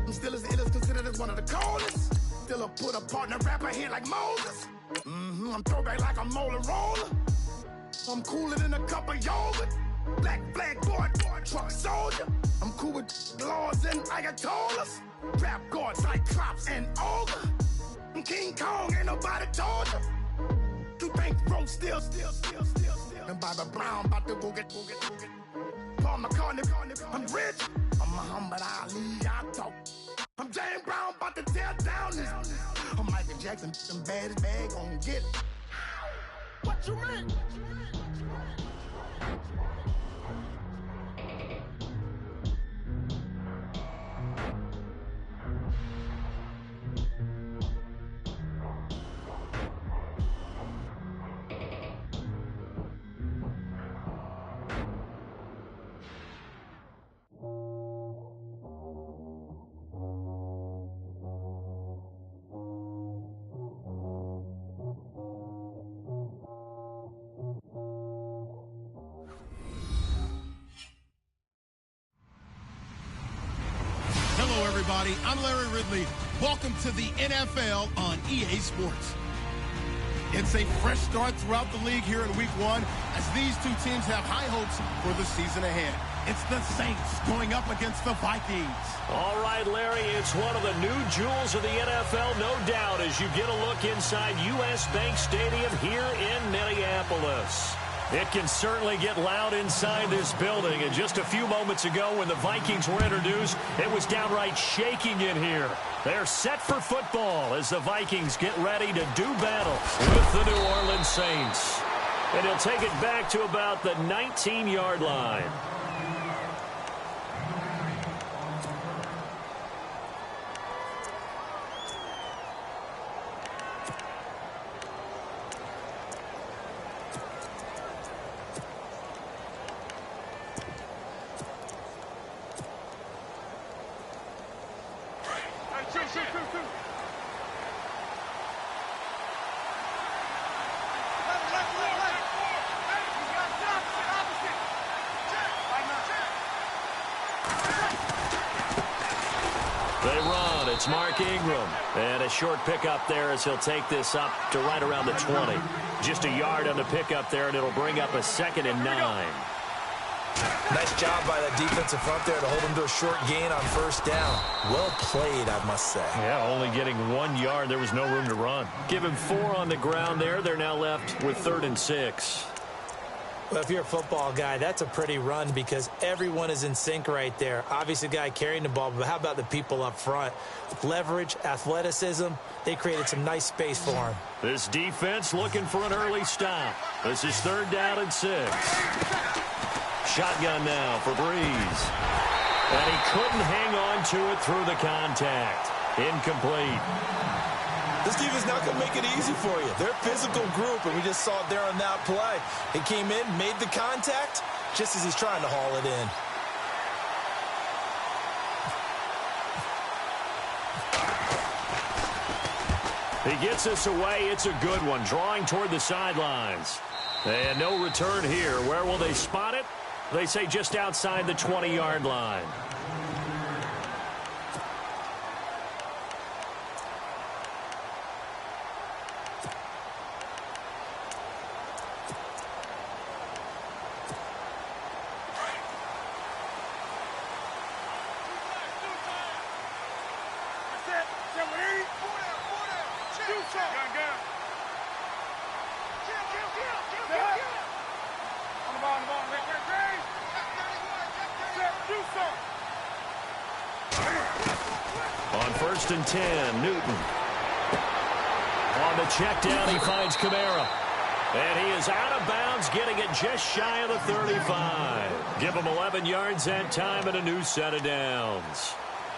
I'm still as ill as considered as one of the coldest. Still a put a partner rapper here like Moses. I'm throwback like a molar roller. I'm cooler than a cup of yogurt. Black flag boy, truck soldier. I'm cool with laws and ayatollahs. Rap gods like Klops and Olga. I'm King Kong, ain't nobody told you. You think road still. And Bobby Brown about to go get. Paul McCartney, I'm rich. I'm Muhammad Ali, I talk. I'm James Brown, about to tear down this. I'm Michael Jackson, them bad as bag gon' get it. What you mean? I'm Larry Ridley. Welcome to the NFL on EA Sports. It's a fresh start throughout the league here in Week 1 as these two teams have high hopes for the season ahead. It's the Saints going up against the Vikings. All right, Larry, it's one of the new jewels of the NFL, no doubt, as you get a look inside U.S. Bank Stadium here in Minneapolis. It can certainly get loud inside this building. And just a few moments ago when the Vikings were introduced, it was downright shaking in here. They're set for football as the Vikings get ready to do battle with the New Orleans Saints. And he'll take it back to about the 19-yard line. It's Mark Ingram. And a short pickup there as he'll take this up to right around the 20. Just a yard on the pickup there, and it'll bring up a 2nd and 9. Nice job by that defensive front there to hold him to a short gain on first down. Well played, I must say. Yeah, only getting 1 yard. There was no room to run. Give him 4 on the ground there. They're now left with 3rd and 6. Well, if you're a football guy, that's a pretty run because everyone is in sync right there. Obviously, the guy carrying the ball, but how about the people up front? Leverage, athleticism, they created some nice space for him. This defense looking for an early stop. This is 3rd down and 6. Shotgun now for Breeze. And he couldn't hang on to it through the contact. Incomplete. This defense is not going to make it easy for you. They're a physical group, and we just saw it there on that play. He came in, made the contact, just as he's trying to haul it in. He gets us away. It's a good one, drawing toward the sidelines. And no return here. Where will they spot it? They say just outside the 20-yard line. On 1st and 10, Newton. On the check down, he finds Kamara. And he is out of bounds, getting it just shy of the 35. Give him 11 yards that time and a new set of downs.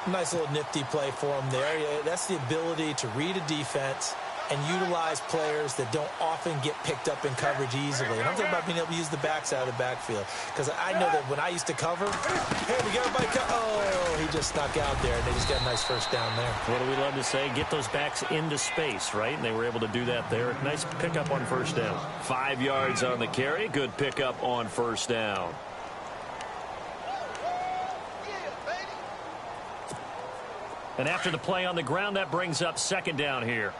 Nice little nifty play for him there. That's the ability to read a defense and utilize players that don't often get picked up in coverage easily. And I'm talking about being able to use the backside of the backfield. Because I know that when I used to cover, hey, we got everybody oh, he just snuck out there, and they just got a nice first down there. What do we love to say? Get those backs into space, right? And they were able to do that there. Nice pickup on first down. 5 yards on the carry. Good pickup on first down. And after the play on the ground, that brings up second down here.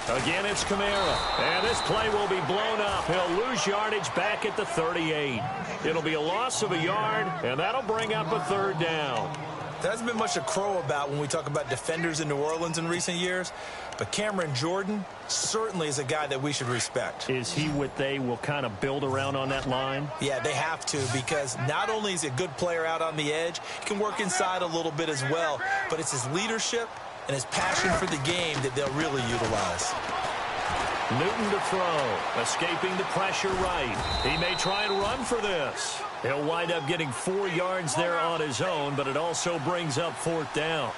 Again, it's Kamara. And this play will be blown up. He'll lose yardage back at the 38. It'll be a loss of a yard, and that'll bring up a third down. There hasn't been much to crow about when we talk about defenders in New Orleans in recent years, but Cameron Jordan certainly is a guy that we should respect. Is he what they will kind of build around on that line? Yeah, they have to, because not only is he a good player out on the edge, he can work inside a little bit as well, but it's his leadership and his passion for the game that they'll really utilize. Newton to throw, escaping the pressure right. He may try and run for this. He'll wind up getting 4 yards there on his own, but it also brings up fourth down.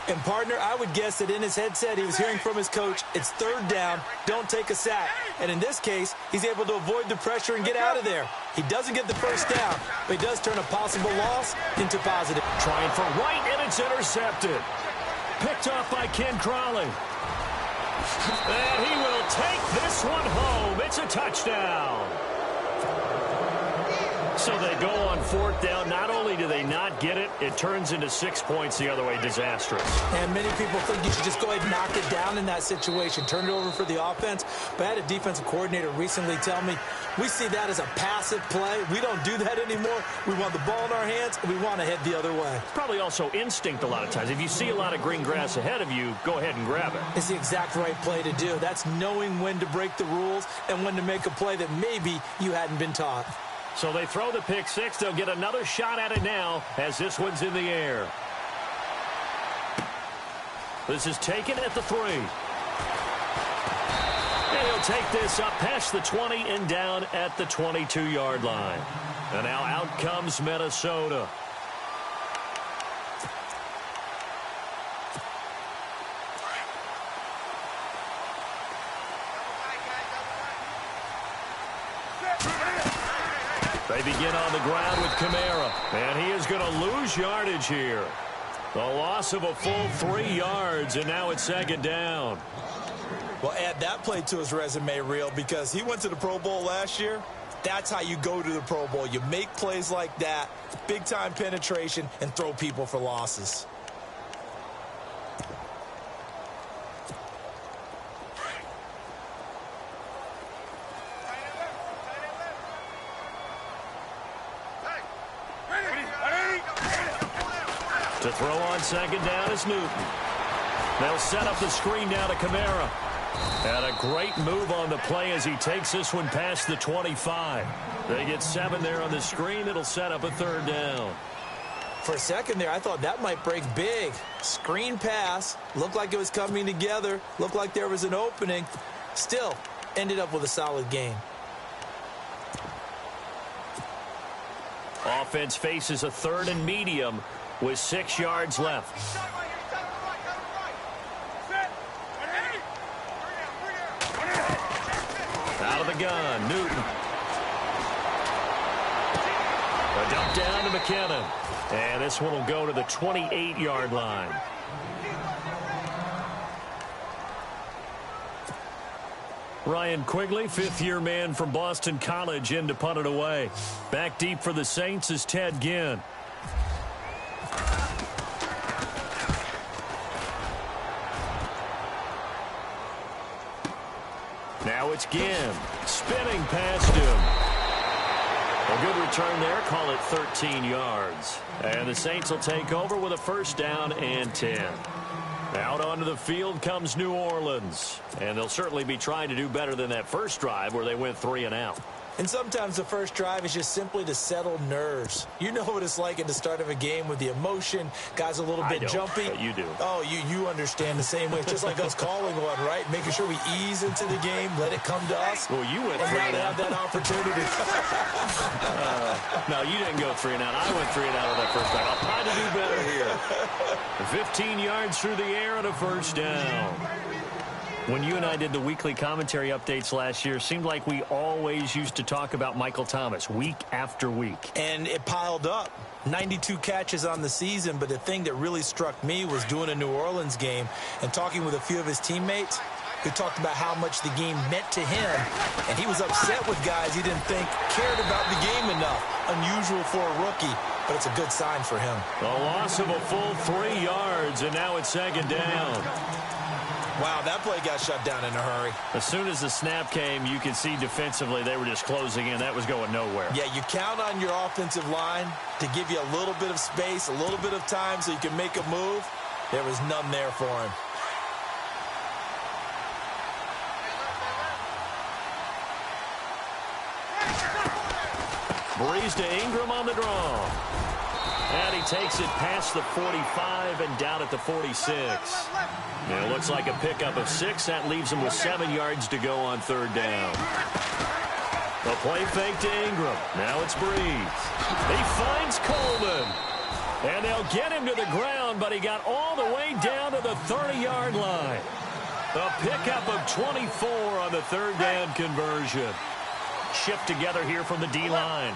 And, partner, I would guess that in his headset he was hearing from his coach, it's third down, don't take a sack. And in this case, he's able to avoid the pressure and get out of there. He doesn't get the first down, but he does turn a possible loss into positive. Trying for right, and it's intercepted. Picked off by Ken Crawley. And he will take this one home. It's a touchdown. So they go on fourth down. Not only do they not get it, it turns into 6 points the other way. Disastrous. And many people think you should just go ahead and knock it down in that situation. Turn it over for the offense. But I had a defensive coordinator recently tell me, we see that as a passive play. We don't do that anymore. We want the ball in our hands, and we want to head the other way. It's probably also instinct a lot of times. If you see a lot of green grass ahead of you, go ahead and grab it. It's the exact right play to do. That's knowing when to break the rules and when to make a play that maybe you hadn't been taught. So they throw the pick six. They'll get another shot at it now as this one's in the air. This is taken at the 3. And he'll take this up past the 20 and down at the 22-yard line. And now out comes Minnesota. They begin on the ground with Kamara, and he is going to lose yardage here. The loss of a full 3 yards, and now it's second down. Well, add that play to his resume reel, because he went to the Pro Bowl last year. That's how you go to the Pro Bowl. You make plays like that, big-time penetration, and throw people for losses. To throw on second down is Newton. They'll set up the screen now to Kamara. And a great move on the play as he takes this one past the 25. They get 7 there on the screen. It'll set up a third down. For a second there, I thought that might break big. Screen pass. Looked like it was coming together. Looked like there was an opening. Still, ended up with a solid gain. Offense faces a third and medium with 6 yards left. Out of the gun, Newton. A dump down to McKinnon. And this one will go to the 28-yard line. Ryan Quigley, fifth-year man from Boston College, in to punt it away. Back deep for the Saints is Ted Ginn. Now it's Ginn, spinning past him. A good return there, call it 13 yards. And the Saints will take over with a first down and 10. Out onto the field comes New Orleans. And they'll certainly be trying to do better than that first drive where they went 3 and out. And sometimes the first drive is just simply to settle nerves. You know what it's like at the start of a game with the emotion. Guys a little bit jumpy. But you do. Oh, you understand the same way. It's just like us calling one, right? Making sure we ease into the game, let it come to us. Well, you went 3 and out. Have that opportunity. No, you didn't go 3 and out. I went 3 and out on that first drive. I'll try to do better here. 15 yards through the air and a first down. When you and I did the weekly commentary updates last year, it seemed like we always used to talk about Michael Thomas week after week. And it piled up. 92 catches on the season, but the thing that really struck me was doing a New Orleans game and talking with a few of his teammates. who talked about how much the game meant to him, and he was upset with guys he didn't think cared about the game enough. Unusual for a rookie, but it's a good sign for him. A loss of a full 3 yards, and now it's second down. Wow, that play got shut down in a hurry. As soon as the snap came, you could see defensively they were just closing in. That was going nowhere. Yeah, you count on your offensive line to give you a little bit of space, a little bit of time so you can make a move. There was none there for him. Breeze to Ingram on the draw. And he takes it past the 45 and down at the 46. And it looks like a pickup of 6. That leaves him with 7 yards to go on third down. The play fake to Ingram. Now it's Breeze. He finds Coleman. And they'll get him to the ground, but he got all the way down to the 30-yard line. A pickup of 24 on the third down conversion. Shift together here from the D-line.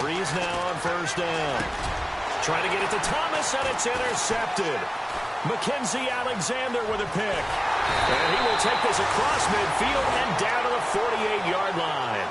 Breeze now on first down. Trying to get it to Thomas, and it's intercepted. Mackenzie Alexander with a pick. And he will take this across midfield and down to the 48-yard line.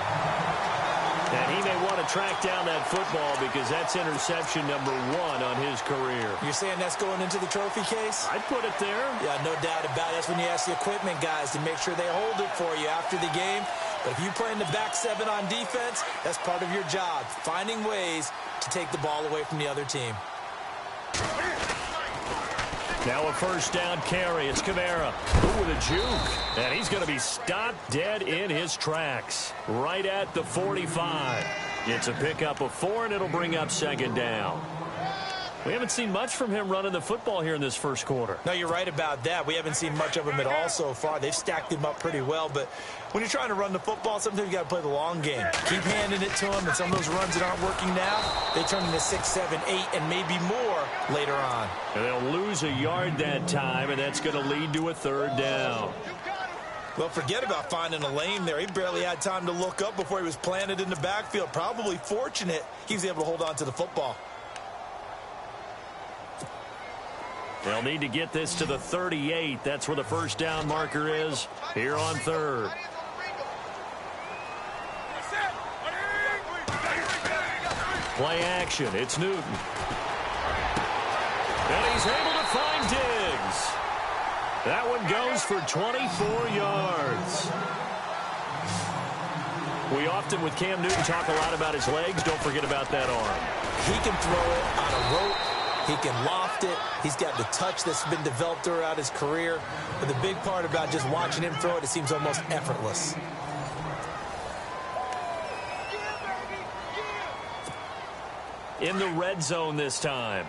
And he may want to track down that football because that's interception number 1 on his career. You're saying that's going into the trophy case? I'd put it there. Yeah, no doubt about it. That's when you ask the equipment guys to make sure they hold it for you after the game. But if you play in the back 7 on defense, that's part of your job, finding ways to take the ball away from the other team. Now a first down carry. It's Kamara. Ooh, with a juke. And he's going to be stopped dead in his tracks. Right at the 45. It's a pickup of 4, and it'll bring up second down. We haven't seen much from him running the football here in this first quarter. No, you're right about that. We haven't seen much of him at all so far. They've stacked him up pretty well, but when you're trying to run the football, sometimes you got to play the long game. Keep handing it to him, and some of those runs that aren't working now, they turn into 6, 7, 8, and maybe more later on. And they'll lose a yard that time, and that's going to lead to a third down. Well, forget about finding a lane there. He barely had time to look up before he was planted in the backfield. Probably fortunate he was able to hold on to the football. They'll need to get this to the 38. That's where the first down marker is here on third. Play action. It's Newton. And he's able to find Diggs. That one goes for 24 yards. We often, with Cam Newton, talk a lot about his legs. Don't forget about that arm. He can throw it on a rope. He can loft it. He's got the touch that's been developed throughout his career. But the big part about just watching him throw it, it seems almost effortless. In the red zone this time.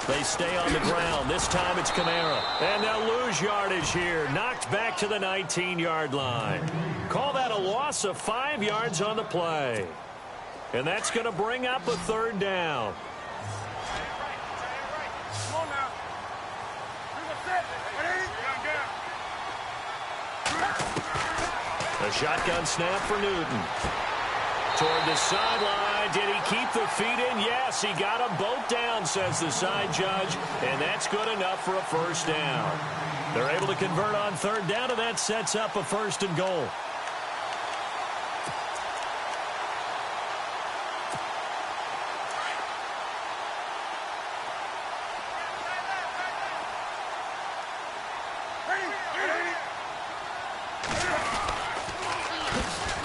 They stay on the ground. This time it's Kamara. And they'll lose yardage here. Knocked back to the 19-yard line. Call that a loss of 5 yards on the play. And that's going to bring up a third down. A shotgun snap for Newton. Toward the sideline. Did he keep the feet in? Yes, he got them both down, says the side judge. And that's good enough for a first down. They're able to convert on third down, and that sets up a first and goal.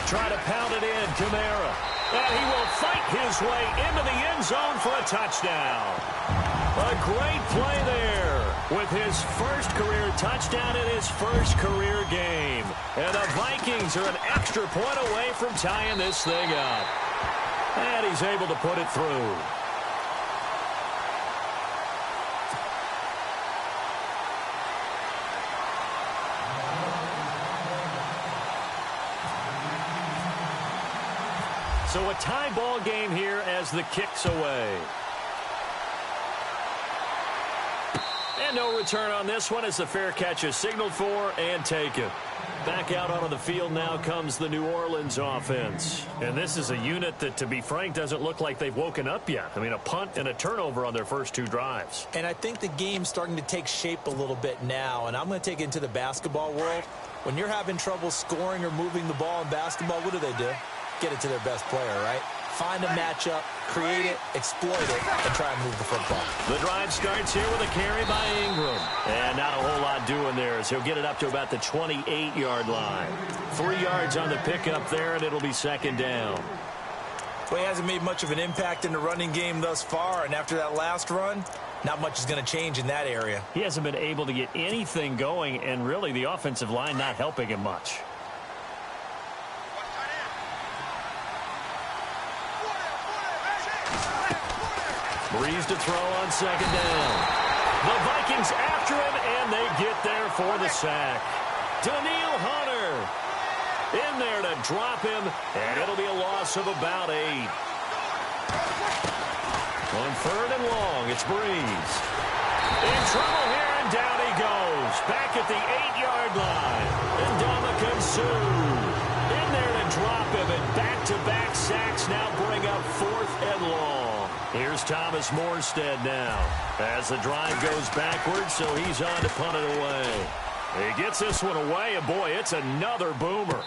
Try to pound it in, Kamara. And he will fight his way into the end zone for a touchdown. A great play there with his first career touchdown in his first career game. And the Vikings are an extra point away from tying this thing up. And he's able to put it through. So a tie ball game here as the kick's away. And no return on this one as the fair catch is signaled for and taken. Back out onto the field now comes the New Orleans offense. And this is a unit that, to be frank, doesn't look like they've woken up yet. I mean, a punt and a turnover on their first 2 drives. And I think the game's starting to take shape a little bit now. And I'm going to take it into the basketball world. When you're having trouble scoring or moving the ball in basketball, what do? Get it to their best player, right? Find a matchup, create it, exploit it, and try and move the football. The drive starts here with a carry by Ingram. And not a whole lot doing there as he'll get it up to about the 28-yard line. 3 yards on the pickup there, and it'll be second down. Well, he hasn't made much of an impact in the running game thus far, and after that last run, not much is going to change in that area. He hasn't been able to get anything going, and really the offensive line not helping him much. Breeze to throw on second down. The Vikings after him, and they get there for the sack. Daniil Hunter in there to drop him, and it'll be a loss of about 8. On third and long, it's Breeze. In trouble here, and down he goes. Back at the 8-yard line. And Ndamukong Suh in there to drop him, and back-to-back sacks now bring up 4th and long. Here's Thomas Morstead now as the drive goes backwards, so he's on to punt it away. He gets this one away, and boy, it's another boomer.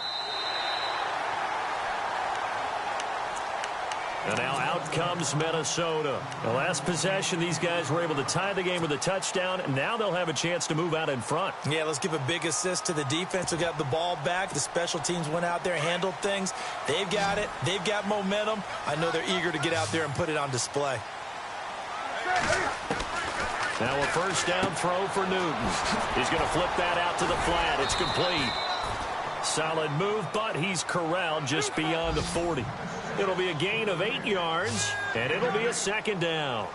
And now out comes Minnesota. The last possession, these guys were able to tie the game with a touchdown, and now they'll have a chance to move out in front. Yeah, let's give a big assist to the defense who got the ball back. The special teams went out there, handled things. They've got it. They've got momentum. I know they're eager to get out there and put it on display. Now a first down throw for Newton. He's going to flip that out to the flat. It's complete. Solid move, but he's corralled just beyond the 40. It'll be a gain of 8 yards, and it'll be a second down.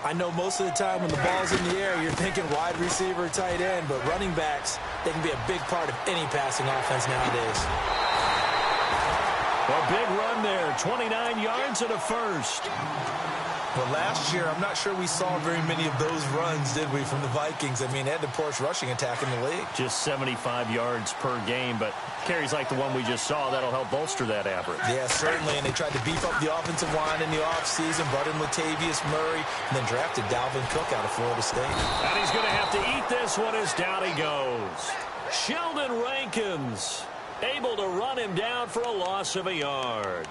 I know most of the time when the ball's in the air, you're thinking wide receiver, tight end, but running backs, they can be a big part of any passing offense nowadays. A big run there, 29 yards and a first. Well, last year, I'm not sure we saw very many of those runs, did we, from the Vikings? I mean, they had the poorest rushing attack in the league. Just 75 yards per game, but carries like the one we just saw, that'll help bolster that average. Yeah, certainly, and they tried to beef up the offensive line in the offseason, brought in Latavius Murray, and then drafted Dalvin Cook out of Florida State. And he's going to have to eat this one as down he goes. Sheldon Rankins able to run him down for a loss of a yard.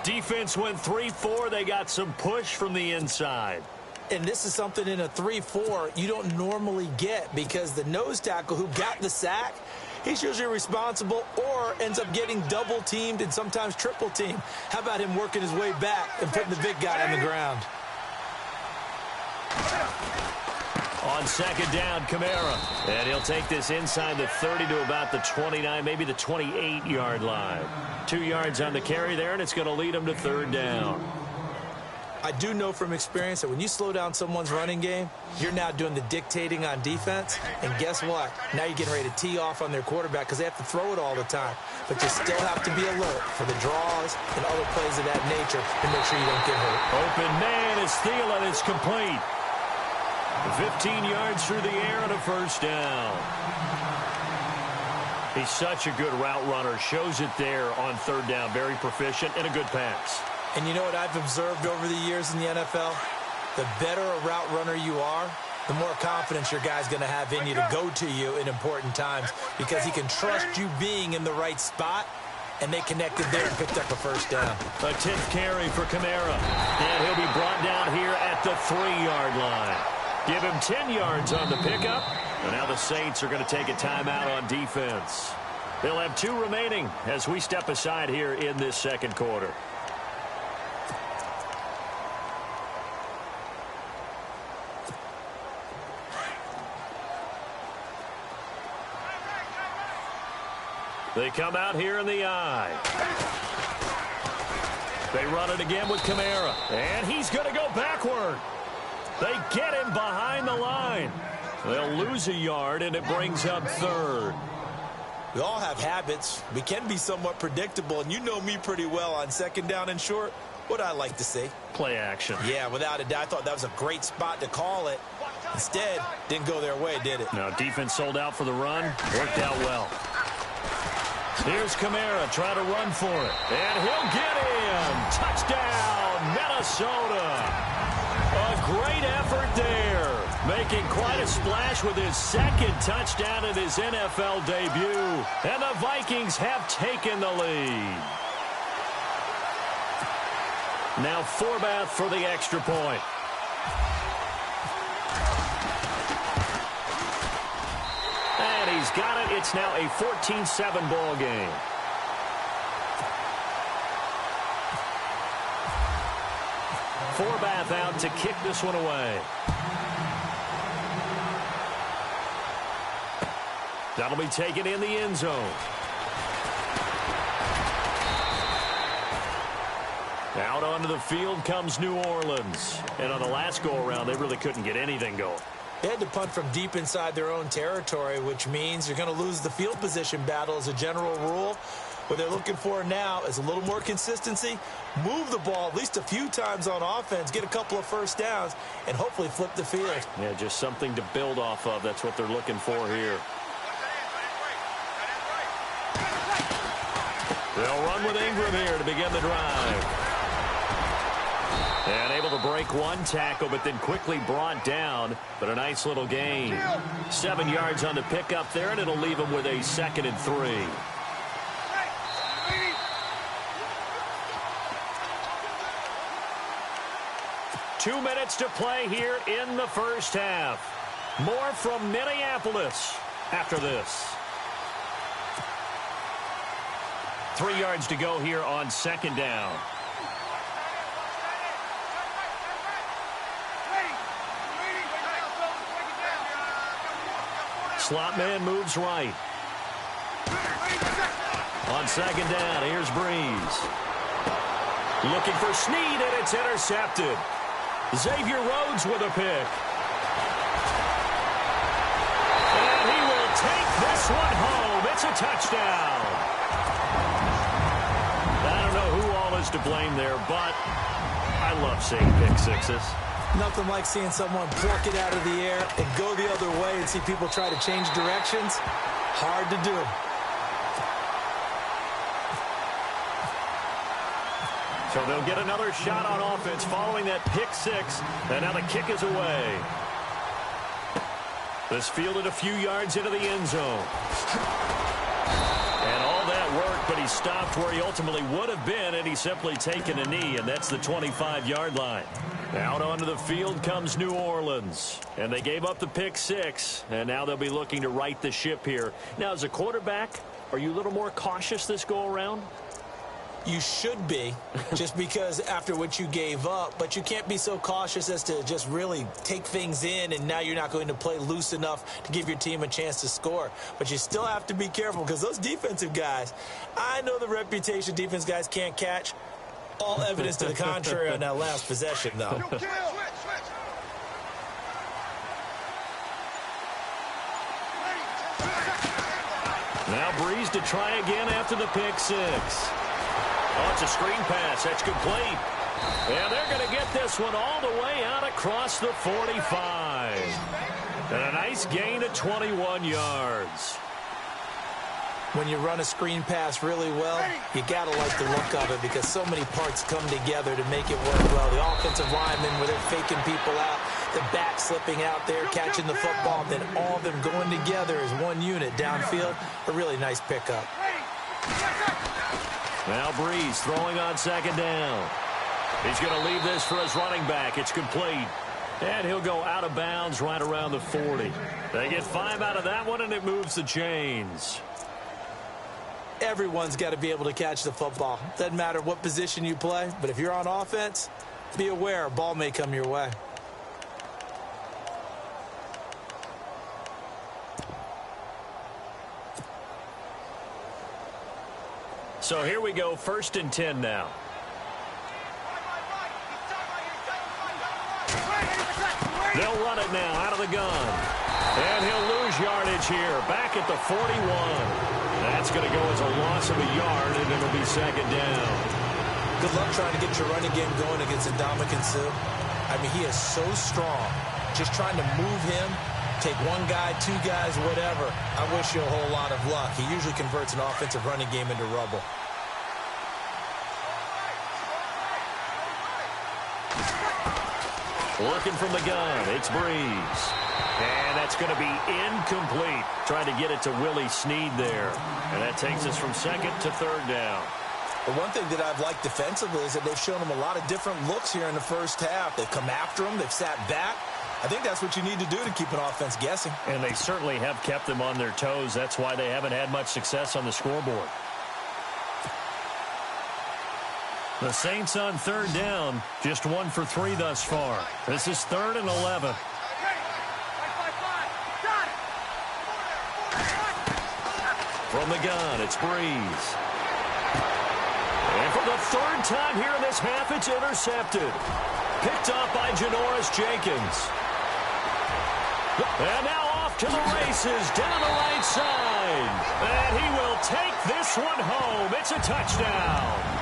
Defense went 3-4. They got some push from the inside. And this is something in a 3-4 you don't normally get because the nose tackle who got the sack, he's usually responsible or ends up getting double-teamed and sometimes triple-teamed. How about him working his way back and putting the big guy on the ground? On second down, Kamara. And he'll take this inside the 30 to about the 29, maybe the 28-yard line. 2 yards on the carry there, and it's going to lead him to third down. I do know from experience that when you slow down someone's running game, you're now doing the dictating on defense. And guess what? Now you're getting ready to tee off on their quarterback because they have to throw it all the time. But you still have to be alert for the draws and other plays of that nature to make sure you don't get hurt. Open man is Thielen. It's complete. 15 yards through the air and a first down. He's such a good route runner. Shows it there on third down. Very proficient and a good pass. And you know what I've observed over the years in the NFL? The better a route runner you are, the more confidence your guy's going to have in you to go to you in important times because he can trust you being in the right spot, and they connected there and picked up a first down. A 10th carry for Kamara. And he'll be brought down here at the 3-yard line. Give him 10 yards on the pickup. And now the Saints are going to take a timeout on defense. They'll have 2 remaining as we step aside here in this second quarter. They come out here in the eye. They run it again with Kamara. And he's going to go backward. They get him behind the line. They'll lose a yard, and it brings up third. We all have habits. We can be somewhat predictable, and you know me pretty well on second down and short. What I like to see. Play action. Yeah, without a doubt. I thought that was a great spot to call it. Instead, didn't go their way, did it? No, defense sold out for the run. Worked out well. Here's Kamara trying to run for it. And he'll get in. Touchdown, Minnesota. A great effort there. Making quite a splash with his second touchdown in his NFL debut. And the Vikings have taken the lead. Now Forbath for the extra point. And he's got it. It's now a 14-7 ball game. Forbath out to kick this one away. That'll be taken in the end zone. Out onto the field comes New Orleans. And on the last go-around, they really couldn't get anything going. They had to punt from deep inside their own territory, which means you're going to lose the field position battle as a general rule. What they're looking for now is a little more consistency, move the ball at least a few times on offense, get a couple of first downs, and hopefully flip the field. Yeah, just something to build off of. That's what they're looking for here. They'll run with Ingram here to begin the drive. And able to break one tackle, but then quickly brought down. But a nice little gain. 7 yards on the pickup there, and it'll leave him with a 2nd and 3. Two minutes to play here in the first half. More from Minneapolis after this. 3 yards to go here on second down. Slot man moves right. On second down, here's Breeze. Looking for Snead, and it's intercepted. Xavier Rhodes with a pick. And he will take this one home. It's a touchdown. I don't know who all is to blame there, but I love seeing pick sixes. Nothing like seeing someone pluck it out of the air and go the other way and see people try to change directions. Hard to do. So they'll get another shot on offense following that pick six. And now the kick is away. This fielded a few yards into the end zone. And all that worked, but he stopped where he ultimately would have been, and he's simply taken a knee, and that's the 25-yard line. Out onto the field comes New Orleans. And they gave up the pick six, and now they'll be looking to right the ship here. Now, as a quarterback, are you a little more cautious this go-around? You should be, just because after what you gave up, but you can't be so cautious as to just really take things in, and now you're not going to play loose enough to give your team a chance to score. But you still have to be careful, because those defensive guys, I know the reputation defense guys can't catch. All evidence to the contrary on that last possession, though. Now Breeze to try again after the pick six. Oh, it's a screen pass. That's complete. And they're going to get this one all the way out across the 45. And a nice gain of 21 yards. When you run a screen pass really well, you got to like the look of it because so many parts come together to make it work well. The offensive linemen, where they're faking people out, the back slipping out there, catching the football, then all of them going together as one unit downfield. A really nice pickup. Now Breeze throwing on second down. He's going to leave this for his running back. It's complete. And he'll go out of bounds right around the 40. They get 5 out of that one, and it moves the chains. Everyone's got to be able to catch the football. Doesn't matter what position you play, but if you're on offense, be aware a ball may come your way. So here we go, 1st and 10 now. They'll run it now out of the gun. And he'll lose yardage here, back at the 41. That's going to go as a loss of a yard, and it'll be second down. Good luck trying to get your running game going against Ndamukong Suh. I mean, he is so strong. Just trying to move him, take one guy, two guys, whatever. I wish you a whole lot of luck. He usually converts an offensive running game into rubble. Looking from the gun, it's Breeze. And that's going to be incomplete. Trying to get it to Willie Snead there. And that takes us from second to third down. The one thing that I've liked defensively is that they've shown him a lot of different looks here in the first half. They've come after him. They've sat back. I think that's what you need to do to keep an offense guessing. And they certainly have kept them on their toes. That's why they haven't had much success on the scoreboard. The Saints on third down, just 1 for 3 thus far. This is 3rd and 11. From the gun, it's Breeze. And for the 3rd time here in this half, it's intercepted. Picked off by Janoris Jenkins. And now off to the races down the right side. And he will take this one home. It's a touchdown.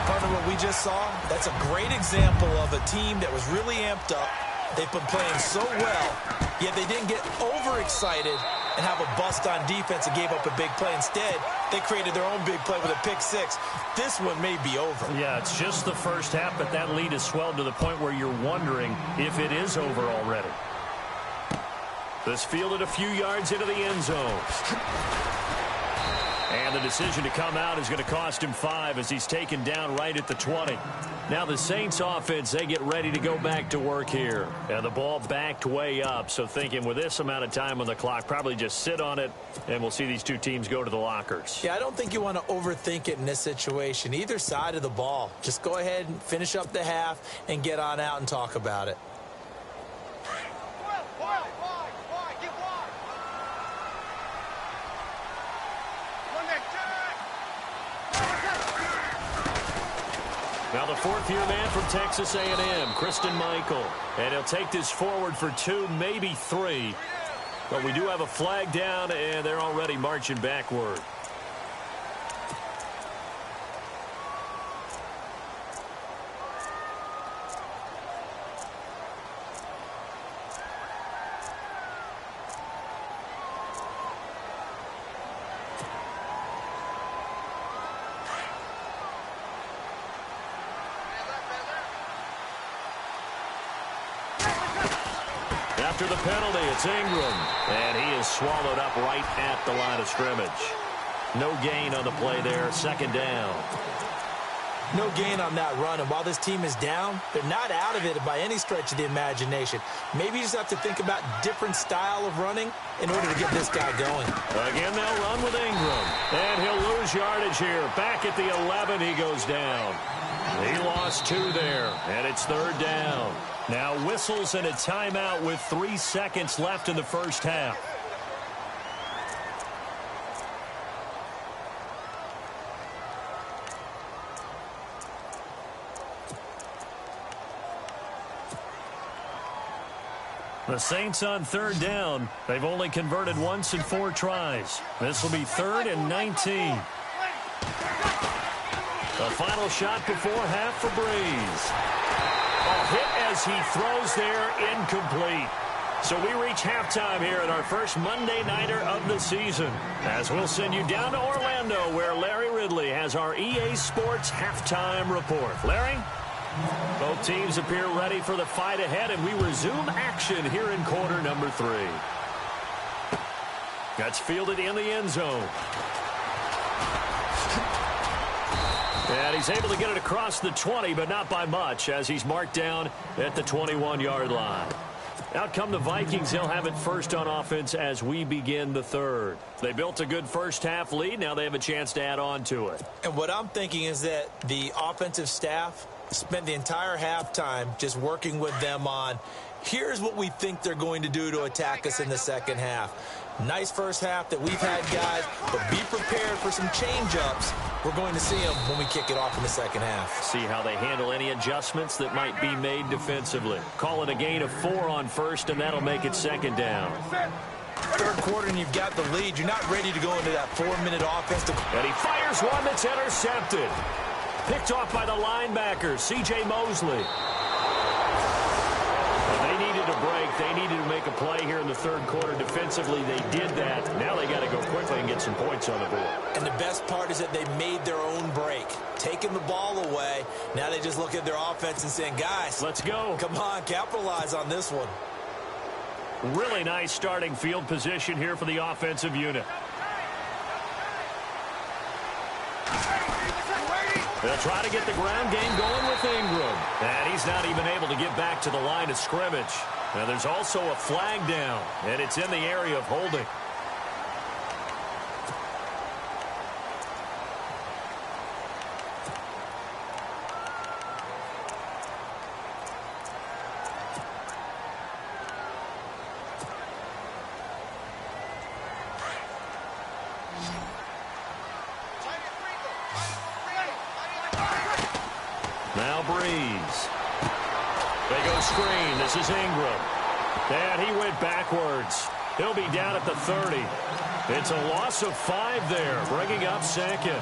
Partner, what we just saw, that's a great example of a team that was really amped up. They've been playing so well, yet they didn't get overexcited and have a bust on defense and gave up a big play. Instead, they created their own big play with a pick six. This one may be over. Yeah, it's just the first half, but that lead has swelled to the point where you're wondering if it is over already. This fielded a few yards into the end zone. And the decision to come out is going to cost him 5 as he's taken down right at the 20. Now the Saints offense, they get ready to go back to work here. And the ball backed way up, so thinking with this amount of time on the clock, probably just sit on it, and we'll see these two teams go to the lockers. Yeah, I don't think you want to overthink it in this situation. Either side of the ball. Just go ahead and finish up the half and get on out and talk about it. Now the 4th-year man from Texas A&M, Christine Michael. And he'll take this forward for 2, maybe 3. But we do have a flag down, and they're already marching backward. After the penalty, it's Ingram. And he is swallowed up right at the line of scrimmage. No gain on the play there. 2nd down. No gain on that run. And while this team is down, they're not out of it by any stretch of the imagination. Maybe you just have to think about different style of running in order to get this guy going. Again, they'll run with Ingram. And he'll lose yardage here. Back at the 11, he goes down. He lost 2 there. And it's 3rd down. Now whistles and a timeout with 3 seconds left in the first half. The Saints on 3rd down. They've only converted once in 4 tries. This will be 3rd and 19. The final shot before half for Breeze. A hit as he throws there, incomplete. So we reach halftime here at our first Monday Nighter of the season, as we'll send you down to Orlando, where Larry Ridley has our EA Sports halftime report. Larry? Both teams appear ready for the fight ahead, and we resume action here in quarter number 3. That's fielded in the end zone. And he's able to get it across the 20, but not by much, as he's marked down at the 21-yard line. Out come the Vikings. They'll have it first on offense as we begin the 3rd. They built a good first-half lead. Now they have a chance to add on to it. And what I'm thinking is that the offensive staff spent the entire halftime just working with them on, here's what we think they're going to do to attack us in the second half. Nice first half that we've had, guys, but be prepared for some change-ups. We're going to see them when we kick it off in the second half. See how they handle any adjustments that might be made defensively. Call it a gain of 4 on first, and that'll make it 2nd down. Third quarter and you've got the lead. You're not ready to go into that 4-minute offense. And he fires one that's intercepted. Picked off by the linebacker, C.J. Mosley. They needed a break. They needed to make a play here in the third quarter. Defensively, they did that. Now they got to go quickly and get some points on the board. And the best part is that they made their own break. Taking the ball away. Now they just look at their offense and saying, guys, let's go. Come on, capitalize on this one. Really nice starting field position here for the offensive unit. They'll try to get the ground game going with Ingram. And he's not even able to get back to the line of scrimmage. Now there's also a flag down, and it's in the area of holding. Now Breeze. They go screen. This is Ingram. And he went backwards. He'll be down at the 30. It's a loss of 5 there, bringing up second.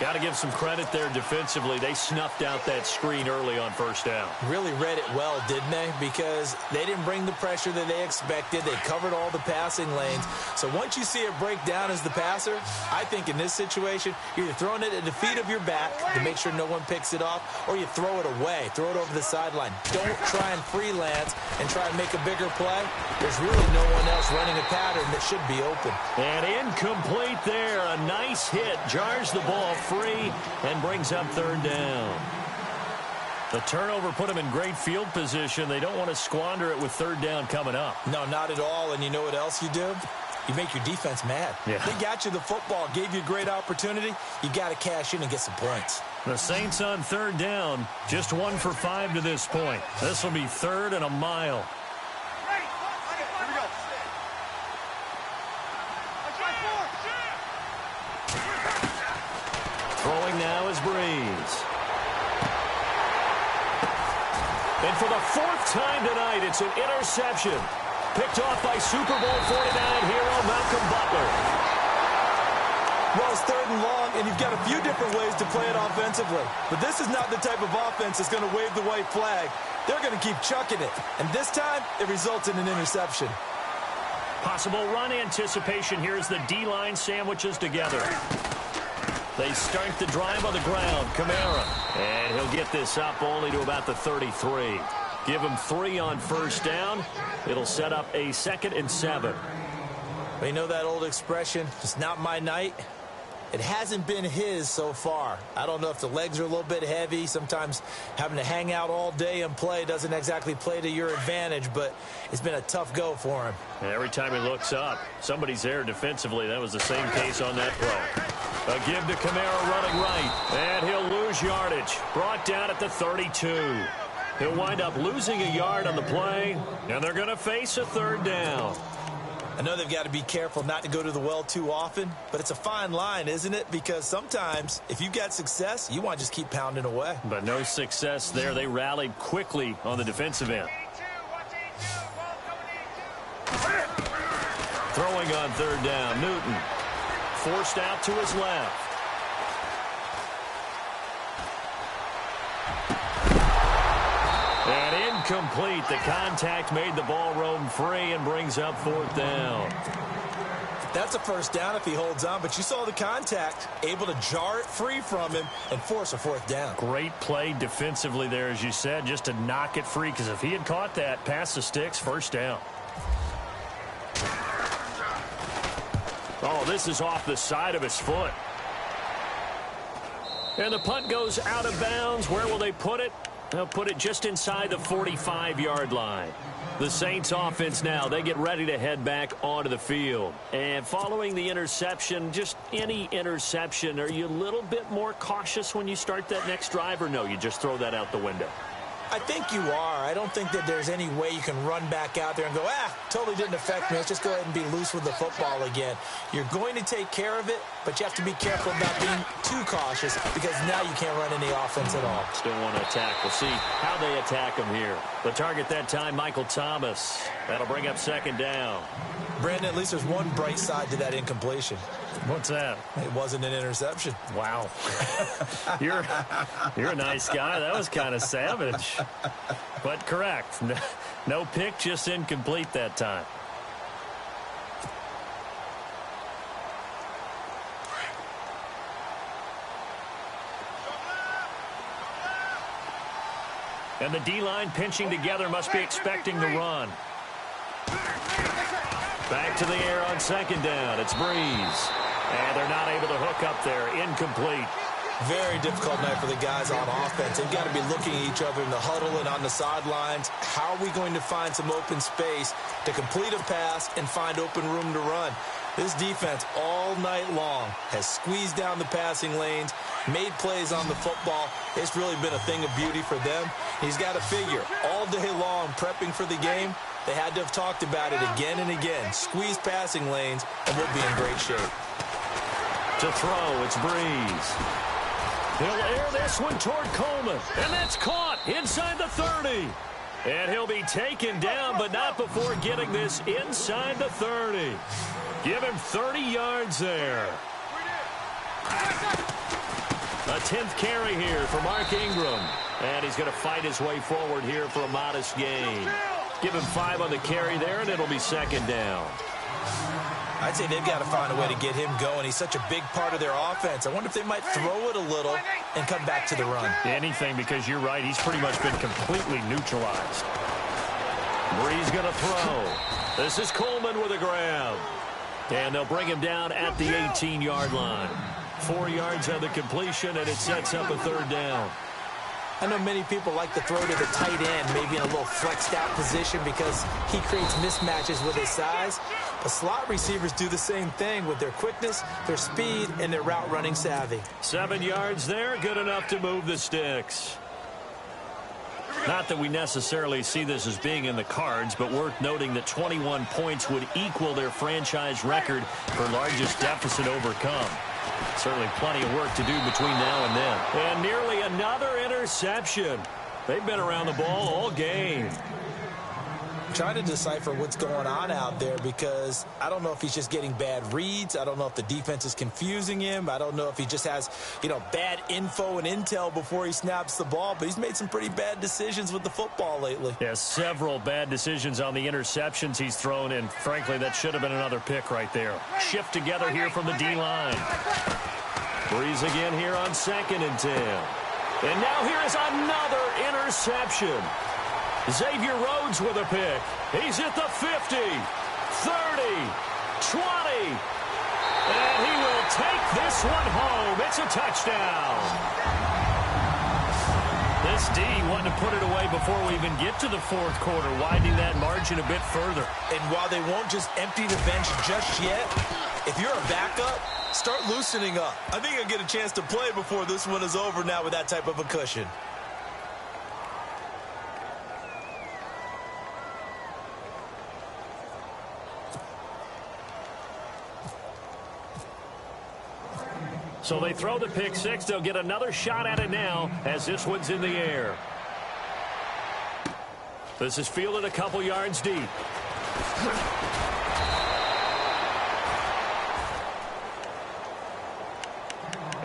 Got to give some credit there defensively. They snuffed out that screen early on first down. Really read it well, didn't they? Because they didn't bring the pressure that they expected. They covered all the passing lanes. So once you see it break down as the passer, I think in this situation, you're either throwing it at the feet of your back to make sure no one picks it off, or you throw it away, throw it over the sideline. Don't try and freelance and try and make a bigger play. There's really no one else running a pattern that should be open. And incomplete there. A nice hit. Jars the ball free and brings up third down. The turnover put them in great field position. They don't want to squander it with third down coming up. No, not at all. And you know what else you do? You make your defense mad. Yeah. They got you the football, gave you a great opportunity. You got to cash in and get some points. The Saints on third down, just 1 for 5 to this point. This will be 3rd and a mile. Throwing now is Breeze. And for the 4th time tonight, it's an interception. Picked off by Super Bowl 49 hero Malcolm Butler. Well, it's 3rd and long, and you've got a few different ways to play it offensively. But this is not the type of offense that's going to wave the white flag. They're going to keep chucking it. And this time, it results in an interception. Possible run anticipation here as the D-line sandwiches together. They start the drive on the ground. Kamara. And he'll get this up only to about the 33. Give him 3 on first down. It'll set up a 2nd and 7. Well, you know that old expression, it's not my night? It hasn't been his so far. I don't know if the legs are a little bit heavy. Sometimes having to hang out all day and play doesn't exactly play to your advantage, but it's been a tough go for him. And every time he looks up, somebody's there defensively. That was the same case on that play. A give to Kamara running right, and he'll lose yardage. Brought down at the 32. He'll wind up losing a yard on the play, and they're going to face a 3rd down. I know they've got to be careful not to go to the well too often, but it's a fine line, isn't it? Because sometimes, if you've got success, you want to just keep pounding away. But no success there. They rallied quickly on the defensive end. Throwing on 3rd down, Newton. Forced out to his left. And incomplete. The contact made the ball roam free and brings up 4th down. That's a first down if he holds on, but you saw the contact, able to jar it free from him and force a 4th down. Great play defensively there, as you said, just to knock it free, because if he had caught that, past the sticks, first down. Oh, this is off the side of his foot. And the punt goes out of bounds. Where will they put it? They'll put it just inside the 45-yard line. The Saints offense now, they get ready to head back onto the field. And following the interception, just any interception, are you a little bit more cautious when you start that next drive, or no, you just throw that out the window? I think you are. I don't think that there's any way you can run back out there and go, totally didn't affect me. Let's just go ahead and be loose with the football again. You're going to take care of it, but you have to be careful about being too cautious because now you can't run any offense at all. Still want to attack. We'll see how they attack him here. The target that time, Michael Thomas. That'll bring up second down. Brandon, at least there's one bright side to that incompletion. What's that? It wasn't an interception. Wow. You're a nice guy. That was kind of savage. But correct. No pick, just incomplete that time. And the D-line pinching together, must be expecting the run. Back to the air on second down. It's Breeze. And they're not able to hook up there. Incomplete. Very difficult night for the guys on offense. They've got to be looking at each other in the huddle and on the sidelines. How are we going to find some open space to complete a pass and find open room to run? This defense all night long has squeezed down the passing lanes, made plays on the football. It's really been a thing of beauty for them. He's got to figure all day long prepping for the game. They had to have talked about it again and again. Squeeze passing lanes, and we'll be in great shape. To throw, it's Breeze. He'll air this one toward Coleman, and that's caught inside the 30. And he'll be taken down, but not before getting this inside the 30. Give him 30 yards there. A 10th carry here for Mark Ingram. And he's going to fight his way forward here for a modest gain. Give him 5 on the carry there, and it'll be second down. I'd say they've got to find a way to get him going. He's such a big part of their offense. I wonder if they might throw it a little and come back to the run. Anything, because you're right. He's pretty much been completely neutralized. Breeze going to throw. This is Coleman with a grab. And they'll bring him down at the 18-yard line. 4 yards on the completion, and it sets up a third down. I know many people like to throw to the tight end, maybe in a little flexed out position because he creates mismatches with his size. But slot receivers do the same thing with their quickness, their speed, and their route running savvy. 7 yards there, good enough to move the sticks. Not that we necessarily see this as being in the cards, but worth noting that 21 points would equal their franchise record for largest deficit overcome. Certainly plenty of work to do between now and then. And nearly another interception. They've been around the ball all game. Trying to decipher what's going on out there because I don't know if he's just getting bad reads. I don't know if the defense is confusing him. I don't know if he just has, bad info and intel before he snaps the ball. But he's made some pretty bad decisions with the football lately. Yeah, several bad decisions on the interceptions he's thrown, and frankly, that should have been another pick right there. Shift together here from the D-line. Breeze again here on 2nd and 10. And now here is another interception. Xavier Rhodes with a pick. He's at the 50, 30, 20. And he will take this one home. It's a touchdown. This D wanting to put it away before we even get to the fourth quarter, widening that margin a bit further. And while they won't just empty the bench just yet, if you're a backup, start loosening up. I think I'll get a chance to play before this one is over now with that type of a cushion. So they throw the pick six. They'll get another shot at it now as this one's in the air. This is fielded a couple yards deep.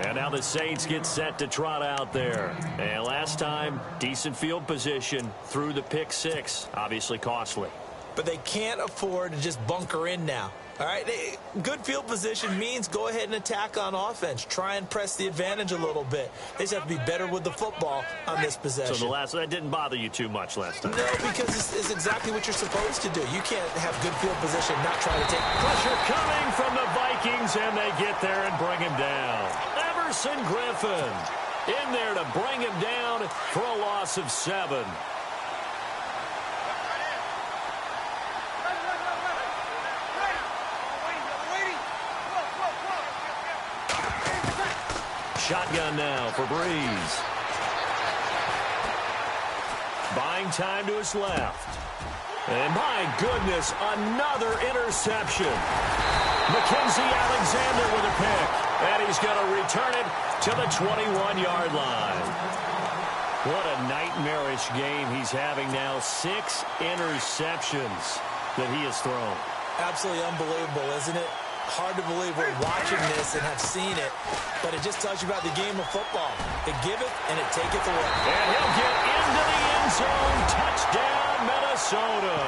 And now the Saints get set to trot out there. And last time, decent field position through the pick six. Obviously costly. But they can't afford to just bunker in now. All right, good field position means go ahead and attack on offense. Try and press the advantage a little bit. They just have to be better with the football on this possession. So that didn't bother you too much last time? No, because it's exactly what you're supposed to do. You can't have good field position, not try to take pressure coming from the Vikings, and they get there and bring him down. Everson Griffin in there to bring him down for a loss of 7. Shotgun now for Breeze. Buying time to his left. And my goodness, another interception. Mackenzie Alexander with a pick. And he's going to return it to the 21-yard line. What a nightmarish game he's having now. 6 interceptions that he has thrown. Absolutely unbelievable, isn't it? Hard to believe we're watching this and have seen it, but it just tells you about the game of football. It giveth and it taketh away. And he'll get into the end zone. Touchdown, Minnesota.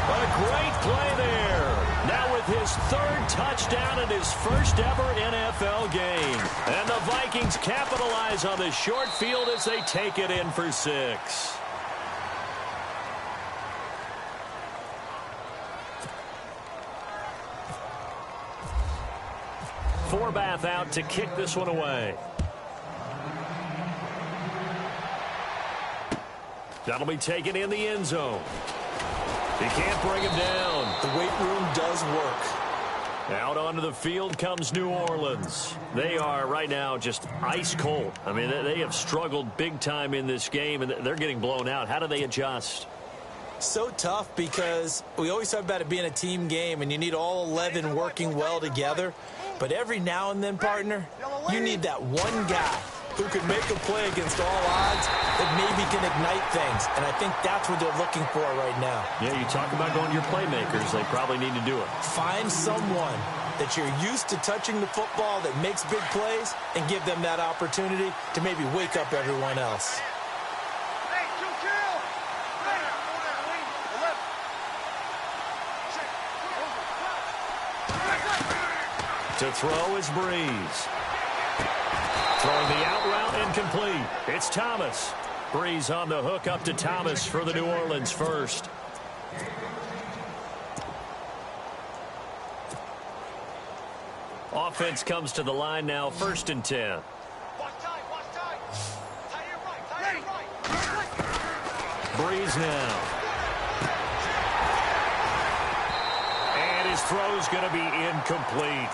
A great play there. Now with his 3rd touchdown in his first ever NFL game. And the Vikings capitalize on the short field as they take it in for 6. Forbath out to kick this one away. That'll be taken in the end zone. He can't bring him down. The weight room does work. Out onto the field comes New Orleans. They are right now just ice cold. I mean, they have struggled big time in this game, and they're getting blown out. How do they adjust? So tough because we always talk about it being a team game, and you need all 11 working well together. But every now and then, partner, you need that one guy who can make a play against all odds that maybe can ignite things. And I think that's what they're looking for right now. Yeah, you talk about going to your playmakers. They probably need to do it. Find someone that you're used to touching the football that makes big plays and give them that opportunity to maybe wake up everyone else. To throw is Breeze. Throwing the out route incomplete. It's Thomas. Breeze on the hook up to Thomas for the New Orleans first. Offense comes to the line now, 1st and 10. Breeze now. And his throw's going to be incomplete.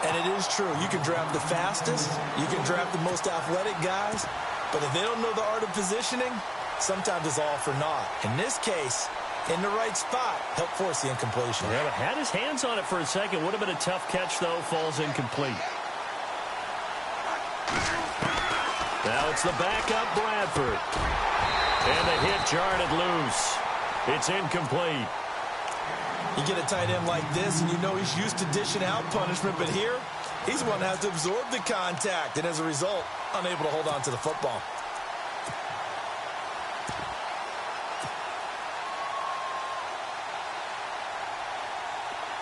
And it is true. You can draft the fastest. You can draft the most athletic guys. But if they don't know the art of positioning, sometimes it's all for naught. In this case, in the right spot, helped force the incompletion. Yeah, but had his hands on it for a second. Would have been a tough catch, though. Falls incomplete. Now it's the backup Bradford. And the hit jarred it loose. It's incomplete. You get a tight end like this, and you know he's used to dishing out punishment, but here, he's one that has to absorb the contact, and as a result, unable to hold on to the football.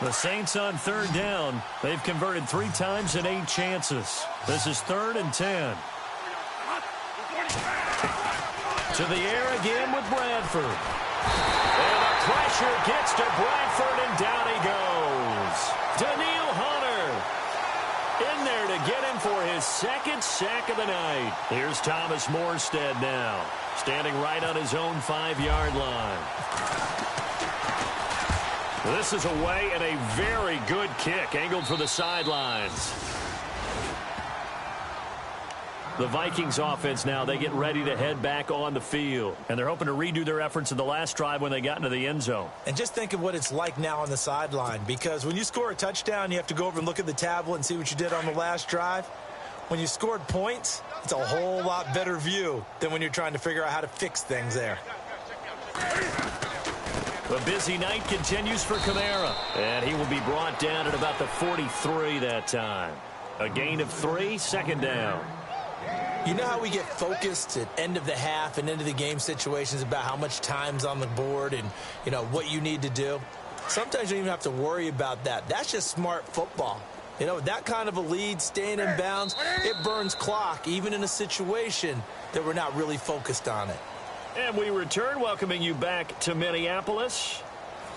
The Saints on 3rd down. They've converted 3 times in 8 chances. This is 3rd and 10. To the air again with Bradford. And the pressure gets to Bradford, and down he goes. Daniil Hunter in there to get him for his 2nd sack of the night. Here's Thomas Morstead now, standing right on his own 5-yard line. This is away and a very good kick, angled for the sidelines. The Vikings offense now, they get ready to head back on the field. And they're hoping to redo their efforts in the last drive when they got into the end zone. And just think of what it's like now on the sideline, because when you score a touchdown, you have to go over and look at the tablet and see what you did on the last drive. When you scored points, it's a whole lot better view than when you're trying to figure out how to fix things there. The busy night continues for Kamara. And he will be brought down at about the 43 that time. A gain of 3, 2nd down. You know how we get focused at end of the half and into the game situations about how much time's on the board and, you know, what you need to do? Sometimes you don't even have to worry about that. That's just smart football. You know, that kind of a lead, staying in bounds, it burns clock, even in a situation that we're not really focused on it. And we return, welcoming you back to Minneapolis.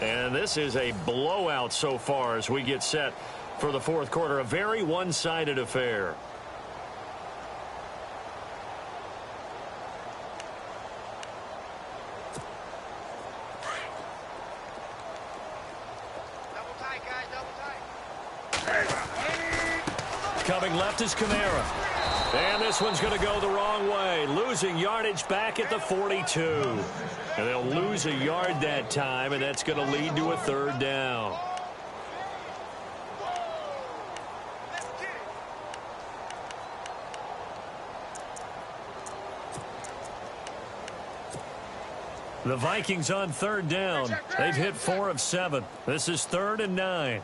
And this is a blowout so far as we get set for the 4th quarter. A very one-sided affair. Coming left is Kamara. And this one's going to go the wrong way. Losing yardage back at the 42. And they'll lose a yard that time, and that's going to lead to a third down. The Vikings on third down. They've hit 4 of 7. This is 3rd and 9.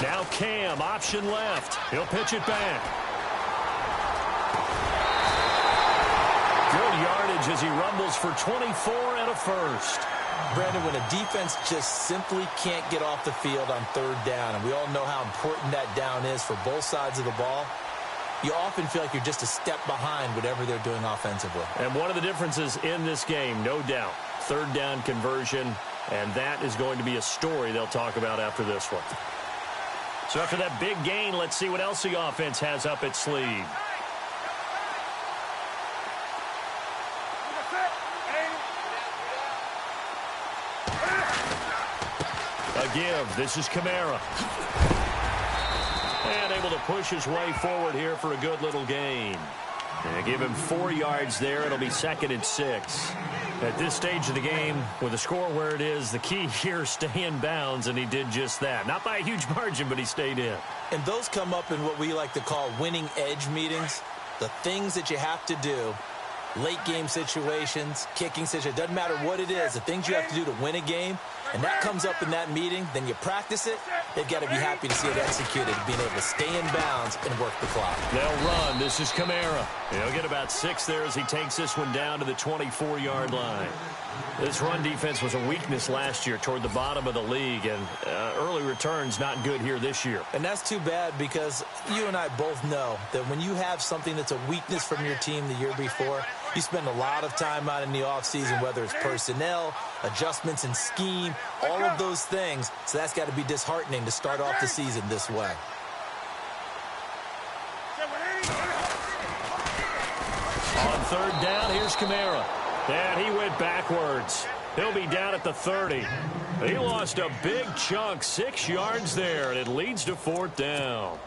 Now Cam, option left. He'll pitch it back. Good yardage as he rumbles for 24 and a first. Brandon, when a defense just simply can't get off the field on third down, and we all know how important that down is for both sides of the ball, you often feel like you're just a step behind whatever they're doing offensively. And one of the differences in this game, no doubt, third down conversion, and that is going to be a story they'll talk about after this one. So after that big gain, let's see what else the offense has up its sleeve. A give. This is Kamara. And able to push his way forward here for a good little gain. And give him 4 yards there. It'll be 2nd and 6. At this stage of the game, with the score where it is, the key here, stay in bounds, and he did just that. Not by a huge margin, but he stayed in. And those come up in what we like to call winning edge meetings. The things that you have to do, late game situations, kicking situations, doesn't matter what it is, the things you have to do to win a game, and that comes up in that meeting, then you practice it, they've got to be happy to see it executed, being able to stay in bounds and work the clock. They'll run. This is Kamara. He'll get about 6 there as he takes this one down to the 24-yard line. This run defense was a weakness last year toward the bottom of the league, and early returns not good here this year. And that's too bad because you and I both know that when you have something that's a weakness from your team the year before, you spend a lot of time out in the offseason, whether it's personnel, adjustments in scheme, all of those things. So that's got to be disheartening to start off the season this way. On third down, here's Kamara. And he went backwards. He'll be down at the 30. He lost a big chunk, 6 yards there, and it leads to 4th down.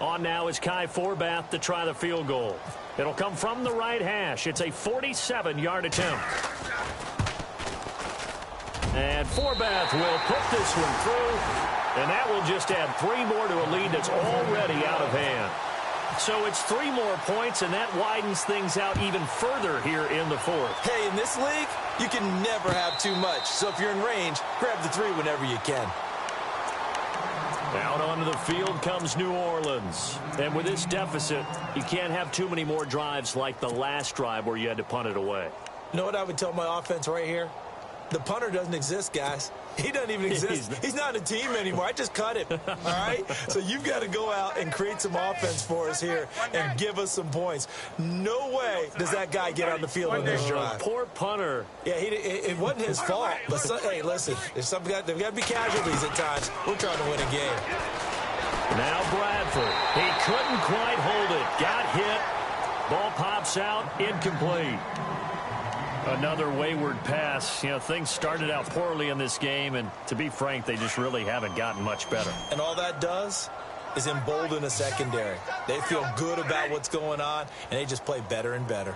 On now is Kai Forbath to try the field goal. It'll come from the right hash. It's a 47-yard attempt. And Forbath will put this one through, and that will just add 3 more to a lead that's already out of hand. So it's 3 more points, and that widens things out even further here in the 4th. Hey, in this league, you can never have too much. So if you're in range, grab the 3 whenever you can. Out onto the field comes New Orleans. And with this deficit, you can't have too many more drives like the last drive where you had to punt it away. You know what I would tell my offense right here? The punter doesn't exist, guys. He doesn't even exist. He's not a team anymore. I just cut him, all right? So you've got to go out and create some offense for us here and give us some points. No way does that guy get on the field on this drive. Poor punter. Yeah, it wasn't his fault. But hey, listen, there's got to be casualties at times. We're trying to win a game. Now Bradford. He couldn't quite hold it. Got hit. Ball pops out. Incomplete. Another wayward pass. You know, things started out poorly in this game, and to be frank, they just really haven't gotten much better. And all that does is embolden a secondary. They feel good about what's going on, and they just play better and better.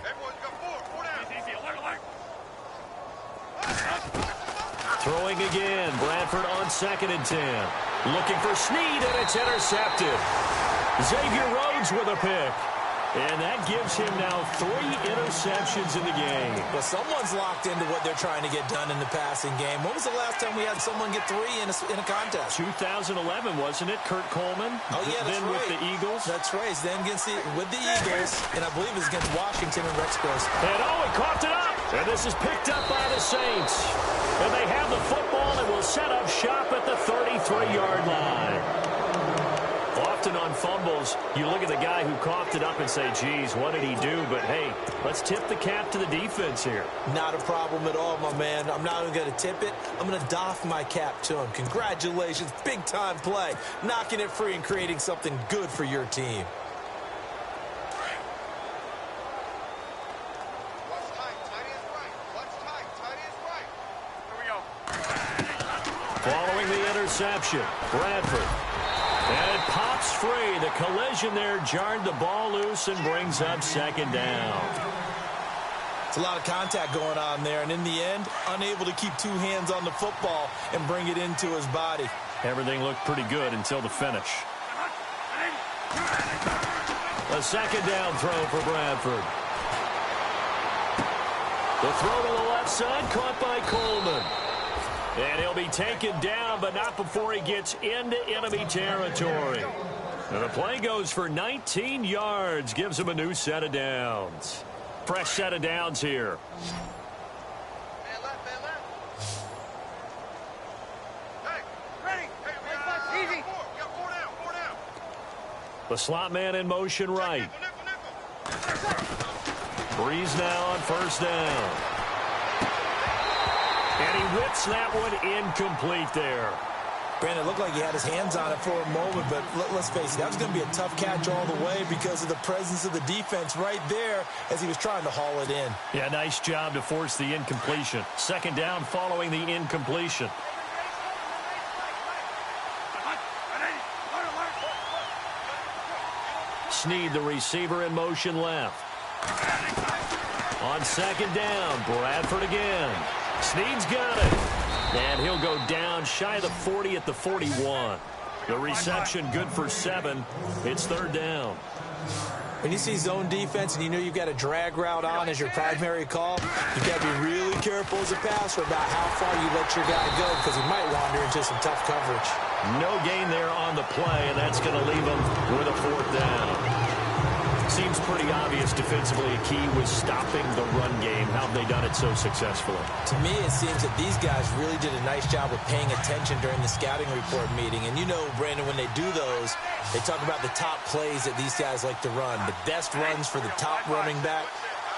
Throwing again. Bradford on 2nd and 10. Looking for Snead, and it's intercepted. Xavier Rhodes with a pick. And that gives him now 3 interceptions in the game. Well, someone's locked into what they're trying to get done in the passing game. When was the last time we had someone get 3 in a contest? 2011, wasn't it? Kurt Coleman. Oh, yeah, that's then right. With the Eagles. That's right. Then with the Eagles, and I believe it's against Washington and Rex Gross. And he coughed it up. And this is picked up by the Saints. And they have the football and will set up shop at the 33-yard line. Often on fumbles, you look at the guy who coughed it up and say, geez, what did he do? But, hey, let's tip the cap to the defense here. Not a problem at all, my man. I'm not even going to tip it. I'm going to doff my cap to him. Congratulations. Big-time play. Knocking it free and creating something good for your team. reception. Bradford. And it pops free. The collision there jarred the ball loose and brings up second down. It's a lot of contact going on there, and in the end, unable to keep two hands on the football and bring it into his body. Everything looked pretty good until the finish. A second down throw for Bradford. The throw to the left side, caught by Coleman. And he'll be taken down, but not before he gets into enemy territory. And the play goes for 19 yards, gives him a new set of downs. Fresh set of downs here. The slot man in motion right. Breeze now on first down. And he whips that one incomplete there. Brandon, it looked like he had his hands on it for a moment, but let's face it, that was going to be a tough catch all the way because of the presence of the defense right there as he was trying to haul it in. Yeah, nice job to force the incompletion. Second down following the incompletion. Snead, the receiver, in motion left. On second down, Bradford again. Snead's got it. And he'll go down shy of the 40 at the 41. The reception good for 7. It's third down. When you see zone defense and you know you've got a drag route on as your primary call, you've got to be really careful as a passer about how far you let your guy go because he might wander into some tough coverage. No gain there on the play, and that's going to leave him with a fourth down. Seems pretty obvious defensively a key was stopping the run game. How have they done it so successfully? To me, it seems that these guys really did a nice job of paying attention during the scouting report meeting. And you know, Brandon, when they do those, they talk about the top plays that these guys like to run. The best runs for the top running back,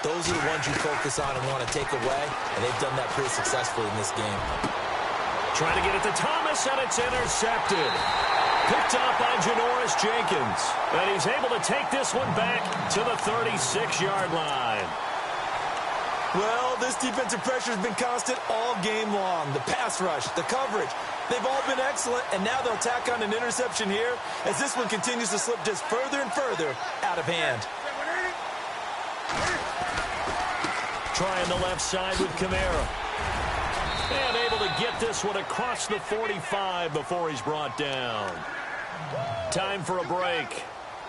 those are the ones you focus on and want to take away. And they've done that pretty successfully in this game. Trying to get it to Thomas, and it's intercepted. Picked up by Janoris Jenkins. And he's able to take this one back to the 36-yard line. Well, this defensive pressure has been constant all game long. The pass rush, the coverage, they've all been excellent, and now they'll tack on an interception here as this one continues to slip just further and further out of hand. Trying the left side with Kamara. And able to get this one across the 45 before he's brought down. Time for a break.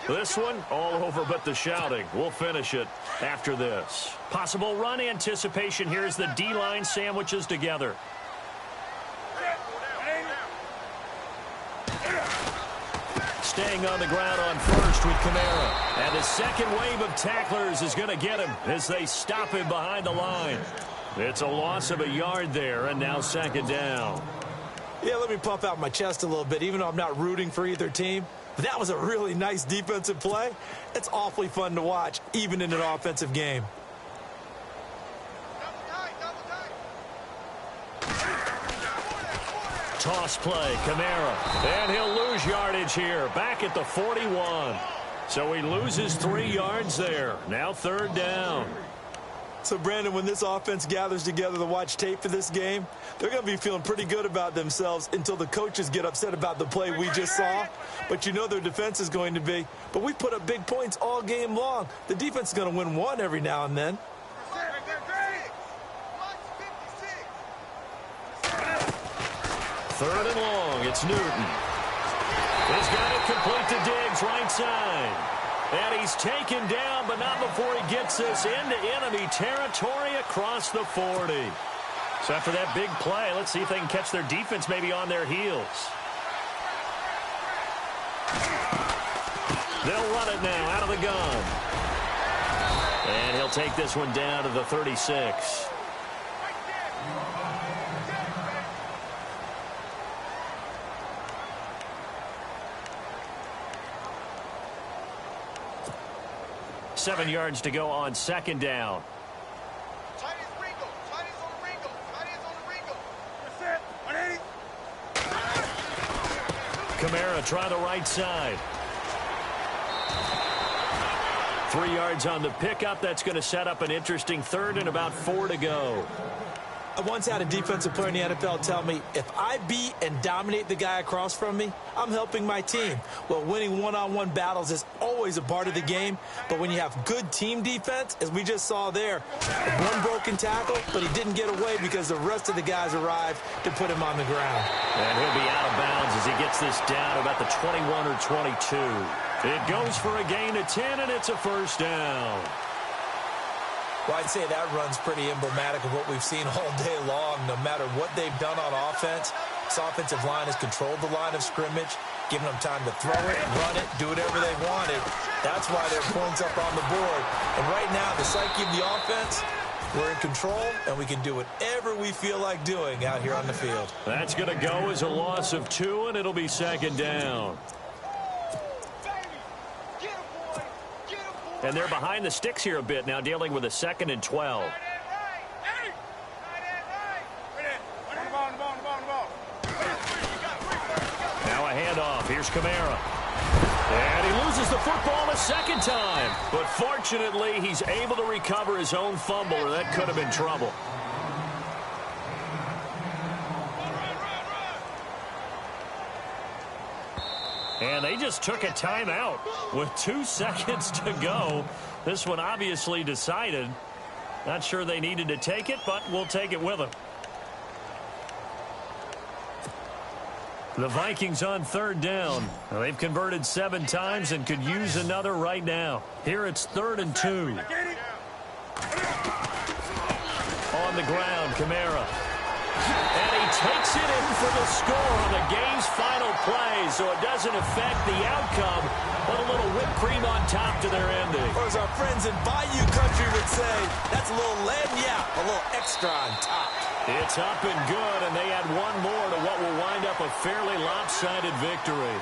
This one, all over but the shouting. We'll finish it after this. Possible run anticipation here as the D-line sandwiches together. Staying on the ground on first with Kamara. And the second wave of tacklers is going to get him as they stop him behind the line. It's a loss of a yard there, and now second down. Yeah, let me puff out my chest a little bit, even though I'm not rooting for either team. But that was a really nice defensive play. It's awfully fun to watch, even in an offensive game. Toss play, Kamara. And he'll lose yardage here, back at the 41. So he loses 3 yards there. Now third down. So, Brandon, when this offense gathers together to watch tape for this game, they're going to be feeling pretty good about themselves until the coaches get upset about the play we just saw. But you know their defense is going to be. But we put up big points all game long. The defense is going to win one every now and then. Third and long. It's Newton. He's got it complete to Diggs, right side. And he's taken down, but not before he gets this into enemy territory across the 40. So after that big play, let's see if they can catch their defense maybe on their heels. They'll run it now out of the gun. And he'll take this one down to the 36. Seven yards to go on second down. Kamara try the right side. 3 yards on the pickup. That's going to set up an interesting third and about 4 to go. I once had a defensive player in the NFL tell me, if I beat and dominate the guy across from me, I'm helping my team. Well, winning one-on-one battles is always a part of the game, but when you have good team defense, as we just saw there, one broken tackle, but he didn't get away because the rest of the guys arrived to put him on the ground. And he'll be out of bounds as he gets this down about the 21 or 22. It goes for a gain of 10, and it's a first down. Well, I'd say that run's pretty emblematic of what we've seen all day long. No matter what they've done on offense, this offensive line has controlled the line of scrimmage, giving them time to throw it, run it, do whatever they wanted. That's why their points up on the board. And right now, the psyche of the offense, we're in control, and we can do whatever we feel like doing out here on the field. That's going to go as a loss of 2, and it'll be second down. And they're behind the sticks here a bit now, dealing with a 2nd and 12. Now a handoff. Here's Kamara. And he loses the football a second time. But fortunately, he's able to recover his own fumble, or that could have been trouble. And they just took a timeout with 2 seconds to go. This one obviously decided. Not sure they needed to take it, but we'll take it with them. The Vikings on 3rd down. Now, they've converted 7 times and could use another right now. Here it's 3rd and 2. On the ground, Kamara. And he takes it in for the score on the game's final play, so it doesn't affect the outcome, but a little whipped cream on top to their ending. Or as our friends in Bayou Country would say, that's a little lagniappe, a little extra on top. It's up and good, and they add one more to what will wind up a fairly lopsided victory.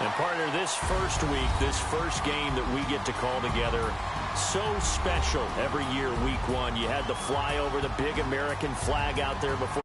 And partner, this first week, this first game that we get to call together, so special every year, week 1. You had the flyover, the big American flag out there before.